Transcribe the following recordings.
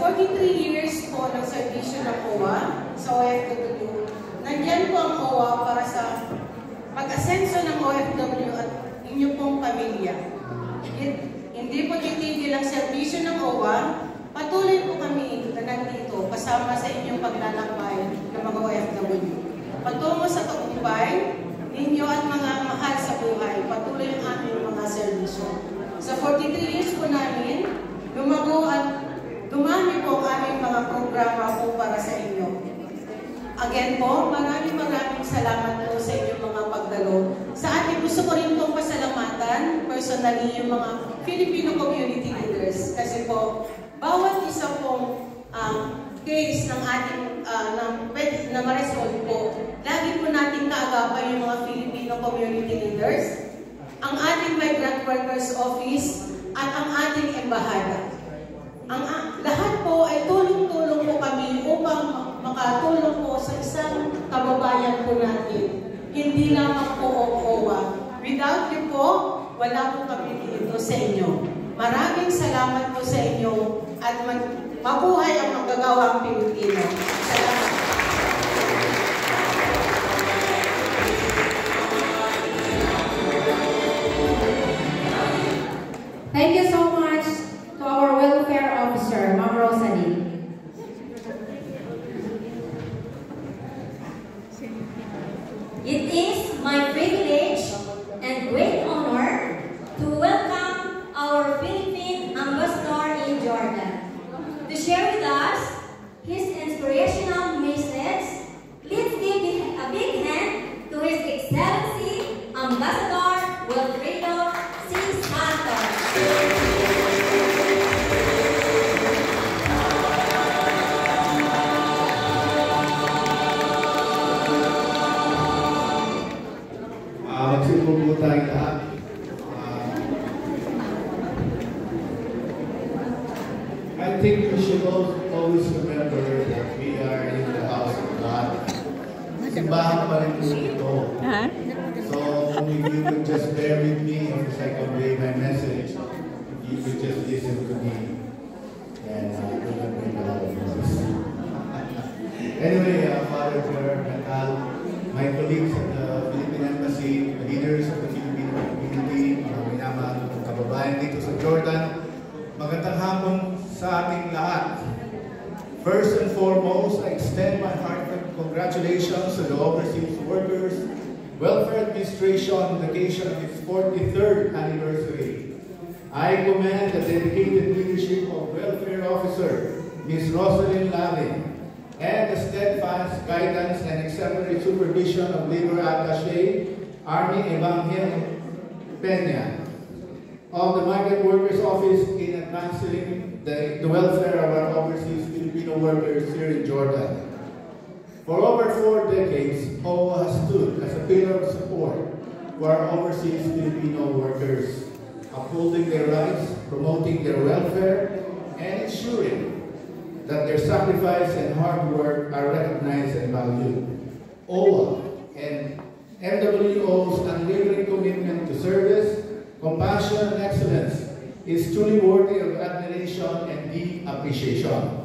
43 years po ng servisyo ng OWA sa OFW, nandyan po ang OWA para sa pag-asenso ng OFW at inyong pong pamilya. Hindi po titigil ang serbisyo ng OWA, patuloy po kami na nandito kasama sa inyong paglalakbay ng mga OFW. Patungo sa tagumpay ninyo at mga mahal sa buhay, patuloy ang aming mga serbisyo. Sa 43 years po namin, lumago at dumami po ang aming mga programa po para sa inyo. Again po, maraming salamat po sa inyong mga pagdalo. Sa ating gusto ko rin pong pasalamatan, personally, yung mga Filipino community leaders. Kasi po, bawat isa pong case ng ating na ma-resolve po, lagi po natin kaagapay yung mga Filipino community leaders, ang ating Migrant Workers Office, at ang ating embahada. Lahat po ay tulong-tulong po kami upang makatulong po sa isang kababayan po natin. Hindi lamang po OWA. Without you po, wala po kami dito sa inyo. Maraming salamat po sa inyo at mabuhay ang magagawang Pilipino. Salamat. Thank you so much to our welfare officer, Ma'am Rosalie. It is my privilege and great honor to welcome our Philippine Ambassador in Jordan to share with us his inspirational message. Let's give a big hand to His Excellency Ambassador Wilfredo C. Santos. Magsipo po tayong lahat. I think we should always remember that we are in the house of God. Simbahan pa rin po ito. So, if you could just bear with me as I convey my message, you could just listen to me. And do not make a lot of noise. Anyway, Father Pierre, my colleagues at the Philippine Embassy, the leaders of the Filipino community, mga minamahal ng kababayan dito sa Jordan, magandang hapon sa ating lahat. First and foremost, I extend my heartfelt congratulations to the Overseas Workers Welfare Administration on the occasion of its 43rd anniversary. I commend the dedicated leadership of Welfare Officer Ms. Rosalind Lavin and the steadfast guidance and exemplary supervision of Labor Attaché Army Evangel Peña of the Migrant Workers Office in advancing the welfare of our overseas Filipino workers here in Jordan. For over 4 decades, OWA has stood as a pillar of support for our overseas Filipino workers, upholding their rights, promoting their welfare, and ensuring that their sacrifice and hard work are recognized and valued. OWA and MWO's unwavering commitment to service, compassion, and excellence is truly worthy of admiration and deep appreciation.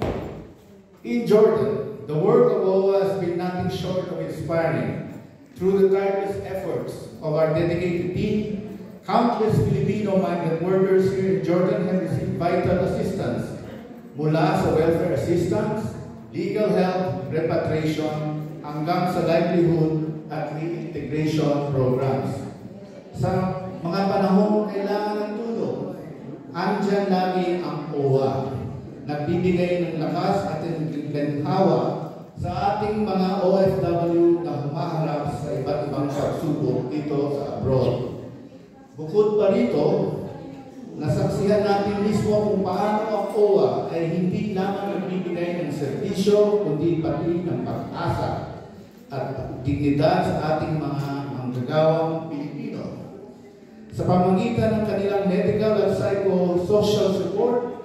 In Jordan, the work of OWA has been nothing short of inspiring. Through the tireless efforts of our dedicated team, countless Filipino migrant workers here in Jordan have received vital assistance mula sa welfare assistance, legal help, repatriation, hanggang sa livelihood at reintegration programs. Sa mga panahong kailangan ng tulong, andyan lagi ang OWA. Nagbibigay ng lakas at ginhawa sa ating mga OFW na humaharap sa iba't ibang pagsubok dito sa abroad. Bukod pa rito, nasaksihan natin mismo kung paano ang OWA ay hindi lamang nagbibigay ng serbisyo, kundi pati ng pag-asa at dignidad sa ating mga manggagawang Pilipino. Sa pamamagitan ng kanilang medical at psychosocial support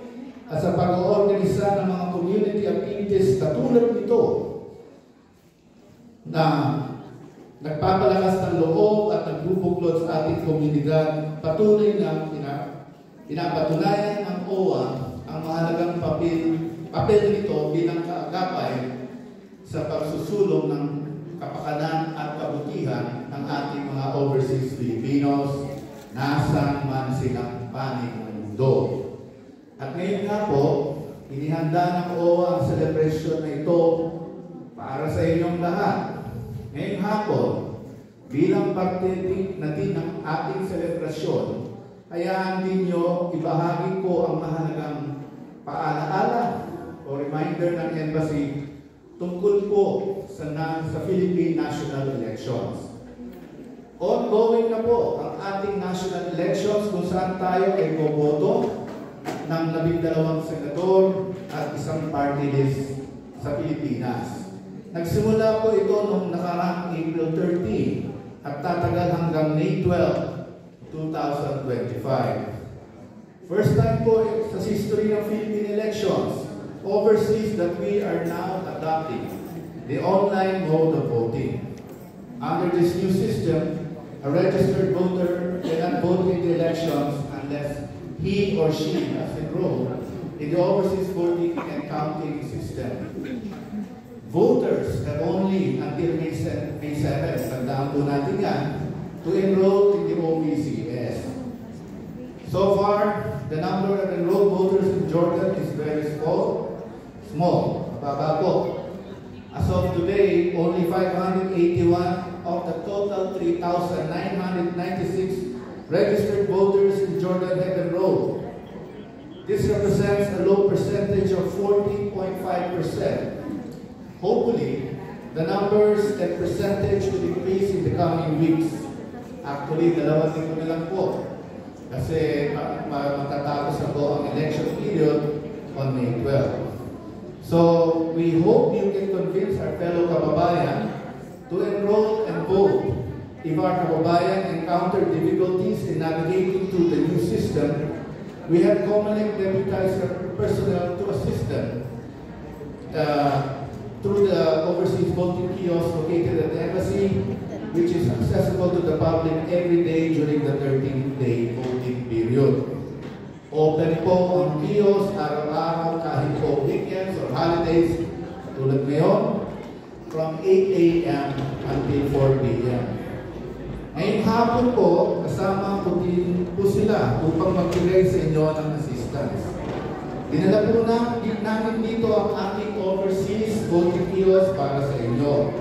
at sa pag-oorganisa ng mga community activities katulad nito na nagpapalakas ng loob at nagbubuklod sa ating komunidad, patuloy na pinapatunayan ng OWA ang mahalagang papel papel nito bilang kaagapay sa pagsusulong ng kapakanan at kabutihan ng ating mga overseas Filipinos nasaan man silang panig ng mundo. At ngayon nga po, inihanda ng OWA ang celebration na ito para sa inyong lahat. Ngayong hapon, bilang parte na din ng ating selebrasyon, hayaan din nyo ibahagi ko ang mahalagang paalaala o reminder ng Embassy tungkol po sa Philippine National Elections. Ongoing na po ang ating national elections kung saan tayo ay boboto ng 12 senador at isang party list sa Pilipinas. Nagsimula po ito noong nakaraang April 13 at tatagal hanggang May 12, 2025. First time po sa history ng Philippine elections overseas that we are now adopting the online mode of voting. Under this new system, a registered voter cannot vote in the elections unless he or she has enrolled in the overseas voting and counting system. Voters have only until May 7, tandaan po natin yan, to enroll in the OVCS. So far, the number of enrolled voters in Jordan is very small, mababa po. As of today, only 581 of the total 3,996 registered voters in Jordan have enrolled. This represents a low percentage of 14.5%. Hopefully, the numbers and percentage will increase in the coming weeks. Actually, 2 linggo na lang po. Kasi matatapos na po ang election period on May 12. So, we hope you can convince our fellow kababayan to enroll and vote. If our kababayan encounter difficulties in navigating through the new system, we have commonly deputized personnel to assist them through the overseas voting kiosk located at the Embassy, which is accessible to the public every day during the 13-day voting period. Open po ang kiosk araw-araw kahit po weekends or holidays tulad ngayon from 8 a.m. until 4 p.m. Ngayong hapon po, kasama po din po sila upang magbigay sa inyo ng assistance. Dinala po namin dito ang ating overseas voting kiosk para sa inyo.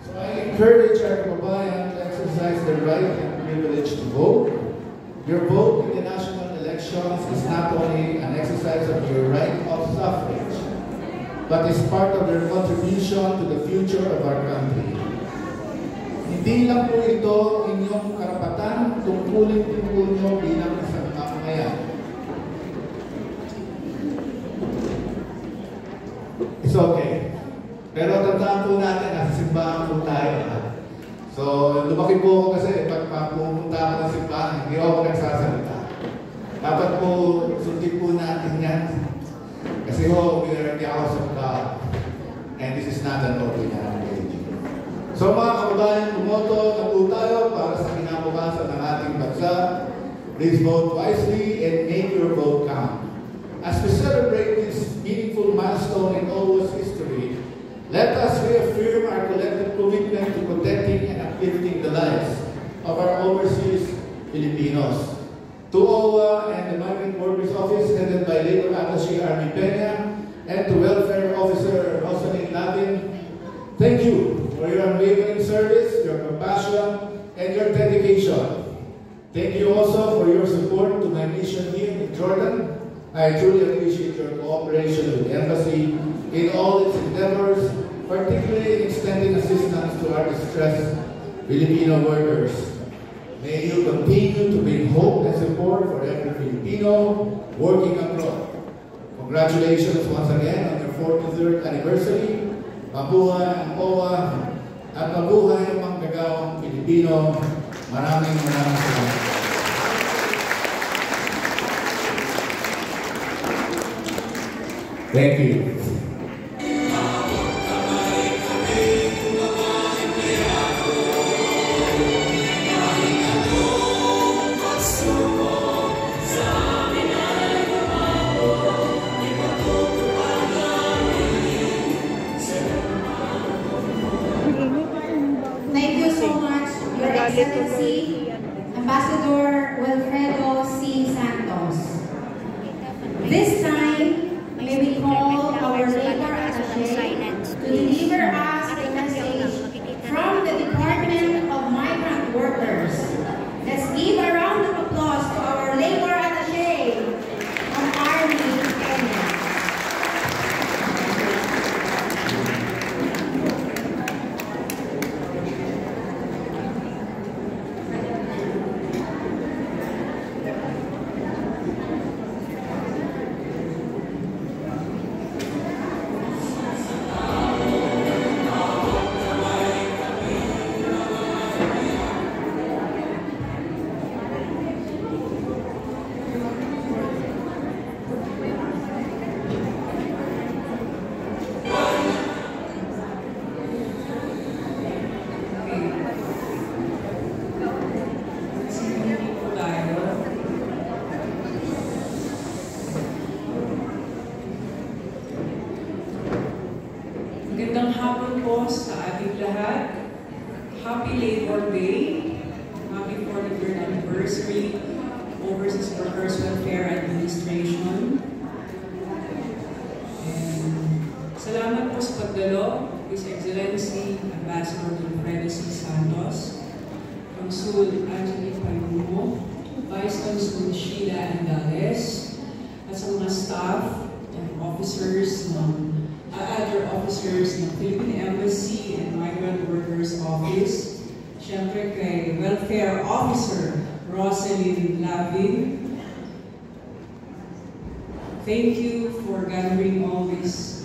So I encourage our kababayan to exercise their right and privilege to vote. Your vote in the national elections is not only an exercise of your right of suffrage, but is part of their contribution to the future of our country. Hindi lang po ito inyong karapatan, tungkulin din po nyo bilang isang mamamayan. It's okay. Pero tandaan po natin, nasa simbahan po tayo. So, lumaki po ako kasi pag pumunta ako ng simbahan, hindi ako nagsasalita. Dapat po, sundin po natin yan. Kasi we are in the house of God. And this is not an ordinary religion. So mga kababayan, bumoto na po tayo para sa kinabukasan ng ating bansa. Please vote wisely and make your vote count. As we celebrate this meaningful milestone in OWA's history, let us reaffirm our collective commitment to protecting and uplifting the lives of our overseas Filipinos. To OWA and the Migrant Workers Office headed by Labor Attaché Army Peña and to Welfare Officer Rosalyn Lavin, thank you for your unwavering service, your compassion, and your dedication. Thank you also for your support to my mission here in Jordan. I truly appreciate your cooperation with the Embassy in all its endeavors, particularly in extending assistance to our distressed Filipino workers. May you continue to bring hope and support for every Filipino working abroad. Congratulations once again on your 43rd anniversary. Mabuhay ang OWA at mabuhay ang manggagawang Pilipino. Maraming salamat. Thank you. Memorial Day. Happy 43rd anniversary, Overseas Workers Welfare Administration. And salamat po sa pagdalo, His Excellency Ambassador Wilfredo C. Santos, Consul Angelique Payumo, Vice Consul Sheila Andales, at sa mga staff and officers other officers ng Philippine Embassy and Migrant Workers Office, syempre kay Welfare Officer Roselyn Lavin. Thank you for gathering all this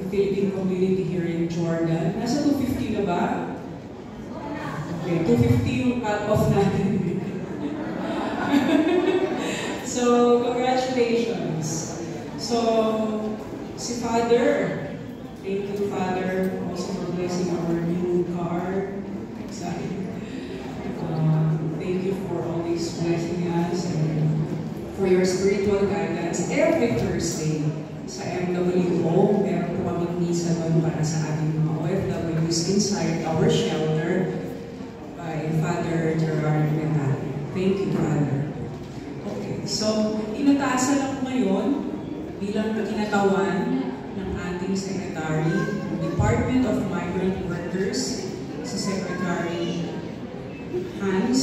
Philippine community here in Jordan. Nasa 250 na ba? Okay, 250 yung cut-off natin. So, congratulations. So, si Father, thank you Father also for blessing our new car. Excited. Thank you for always blessing us and for your spiritual guidance every Thursday sa MWO. Meron po kami misa doon para sa ating mga OFWs inside our shelter by Father Gerard Metal. Thank you, Father. Okay, so inatasan ako ngayon bilang kinatawan ng ating Secretary ng Department of Migrant Workers, si Secretary Hans